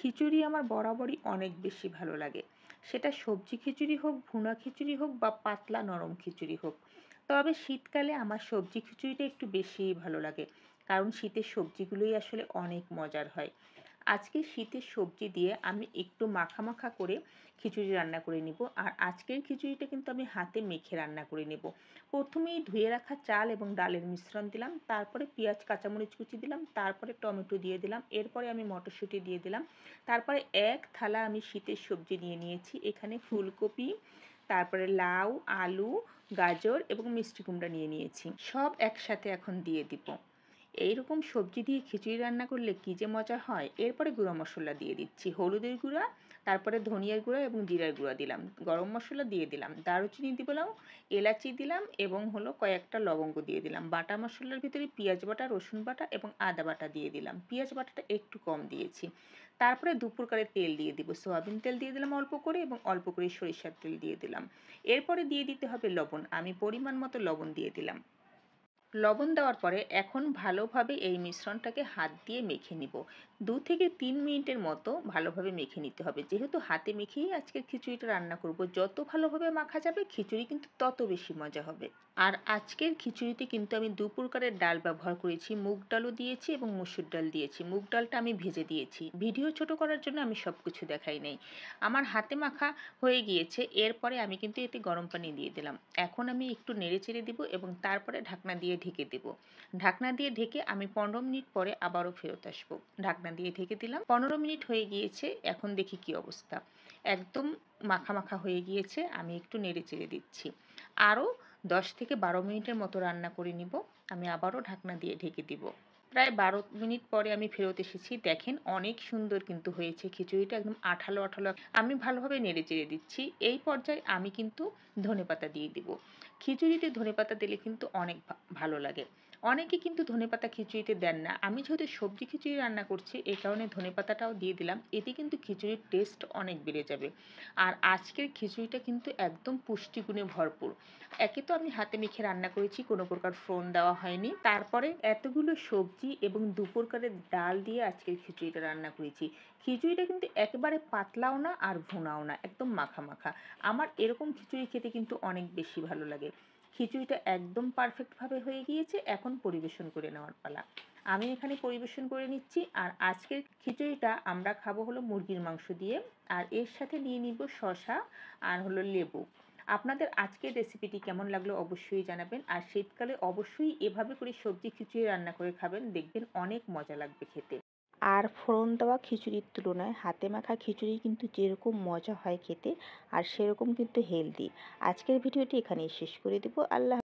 খিচুড়ি আমার বরাবরই অনেক বেশি ভালো লাগে। সেটা সবজি খিচুড়ি হোক, ভুনা খিচুড়ি হোক বা পাতলা নরম খিচুড়ি হোক। তবে শীতকালে আমার সবজি খিচুড়িটা একটু বেশিই ভালো লাগে। কারণ শীতের সবজিগুলোই আসলে অনেক মজার হয়। আজকে শীতের সবজি দিয়ে আমি একটু মাখা মাখা করে খিচুড়ি রান্না করে নিব। আর আজকের খিচুড়িটা কিন্তু আমি হাতে মেখে রান্না করে নেব। প্রথমেই ধুয়ে রাখা চাল এবং ডালের মিশ্রণ দিলাম, তারপরে পেঁয়াজ কাঁচামরিচ কুচি দিলাম, তারপরে টমেটো দিয়ে দিলাম, এরপরে আমি মটরশুঁটি দিয়ে দিলাম, তারপরে এক থালা আমি শীতের সবজি নিয়ে নিয়েছি। এখানে ফুলকপি, তারপরে লাউ, আলু, গাজর এবং মিষ্টি কুমড়া নিয়ে নিয়েছি। সব একসাথে এখন দিয়ে দিব। এইরকম সবজি দিয়ে খিচুড়ি রান্না করলে কী যে মজা হয়। এরপরে গুঁড়া মশলা দিয়ে দিচ্ছি, হলুদের গুঁড়া, তারপরে ধনিয়ার গুঁড়া এবং জিরার গুঁড়া দিলাম, গরম মশলা দিয়ে দিলাম, দারুচিনি দিলাম, এলাচি দিলাম এবং হলো কয়েকটা লবঙ্গ দিয়ে দিলাম। বাটা মশলার ভিতরে পেঁয়াজ বাটা, রসুন বাটা এবং আদা বাটা দিয়ে দিলাম। পেঁয়াজ বাটাটা একটু কম দিয়েছি। তারপরে দু প্রকারের তেল দিয়ে দিব, সয়াবিন তেল দিয়ে দিলাম অল্প করে এবং অল্প করে সরিষার তেল দিয়ে দিলাম। এরপরে দিয়ে দিতে হবে লবণ, আমি পরিমাণ মতো লবণ দিয়ে দিলাম। লবণ দেওয়ার পরে এখন ভালোভাবে এই মিশ্রণটাকে হাত দিয়ে মেখে নিব। 2 থেকে 3 মিনিটের মতো ভালোভাবে মেখে নিতে হবে। যেহেতু হাতে মেখেই আজকের খিচুড়িটা রান্না করব, যত ভালোভাবে মাখা যাবে খিচুড়ি কিন্তু তত বেশি মজা হবে। আর আজকের খিচুড়িতে কিন্তু আমি 2 প্রকারের ডাল ব্যবহার করেছি, মুগ ডালও দিয়েছি এবং মসুর ডাল দিয়েছি। মুগ ডালটা আমি ভেজে দিয়েছি। ভিডিও ছোট করার জন্য আমি সব কিছু দেখাই নাই। আমার হাতে মাখা হয়ে গিয়েছে। এরপরে আমি কিন্তু এতে গরম পানি দিয়ে দিলাম। এখন আমি একটু নেড়ে চেড়ে দিব এবং তারপরে ঢাকনা দিয়ে ঢেকে দেব। ঢাকনা দিয়ে ঢেকে আমি 15 মিনিট পরে আবারও ফেরত আসবো। ঢাকনা দিয়ে ঢেকে দিলাম। 15 মিনিট হয়ে গিয়েছে। এখন দেখি কি অবস্থা। একদম মাখা মাখা হয়ে গিয়েছে। আমি একটু নেড়ে চেড়ে দিচ্ছি। আরও 10 থেকে 12 মিনিটের মতো রান্না করে নিব। আমি আবারও ঢাকনা দিয়ে ঢেকে দিব। প্রায় 12 মিনিট পরে আমি ফেরত এসেছি। দেখেন অনেক সুন্দর কিন্তু হয়েছে খিচুড়িটা, একদম আঠালো আঠালো। আমি ভালোভাবে নেড়ে চেড়ে দিচ্ছি। এই পর্যায়ে আমি কিন্তু ধনেপাতা দিয়ে দিব। খিচুড়িতে ধনেপাতা দিলে কিন্তু অনেক ভালো লাগে। অনেকে কিন্তু ধনেপাতা খিচুড়িতে দেন না। আমি যেহেতু সবজি খিচুড়ি রান্না করছি এই কারণে ধনেপাতাটাও দিয়ে দিলাম। এতে কিন্তু খিচুড়ির টেস্ট অনেক বেড়ে যাবে। আর আজকের খিচুড়িটা কিন্তু একদম পুষ্টিগুণে ভরপুর। একে তো আমি হাতে মেখে রান্না করেছি, কোনো প্রকার ফোড়ন দেওয়া হয়নি। তারপরে এতগুলো সবজি এবং 2 প্রকারের ডাল দিয়ে আজকের খিচুড়িটা রান্না করেছি। খিচুড়িটা কিন্তু একেবারে পাতলাও না আর ভুনাও না, একদম মাখা মাখা। আমার এরকম খিচুড়ি খেতে কিন্তু অনেক বেশি ভালো লাগে। খিচুড়িটা একদম পারফেক্টভাবে হয়ে গিয়েছে। এখন পরিবেশন করে নেওয়ার পালা। আমি এখানে পরিবেশন করে নিচ্ছি। আর আজকের খিচুড়িটা আমরা খাবো হলো মুরগির মাংস দিয়ে। আর এর সাথে নিয়ে নিব শসা আর হলো লেবু। আপনাদের আজকের রেসিপিটি কেমন লাগলো অবশ্যই জানাবেন। আর শীতকালে অবশ্যই এভাবে করে সবজি খিচুড়ি রান্না করে খাবেন, দেখবেন অনেক মজা লাগবে খেতে। আর ফোড়ন দেওয়া খিচুড়ির তুলনায় হাতে মাখা খিচুড়ি কিন্তু যেরকম মজা হয় খেতে, আর সেরকম কিন্তু হেলদি। আজকের ভিডিওটি এখানেই শেষ করে দেব। আল্লাহ।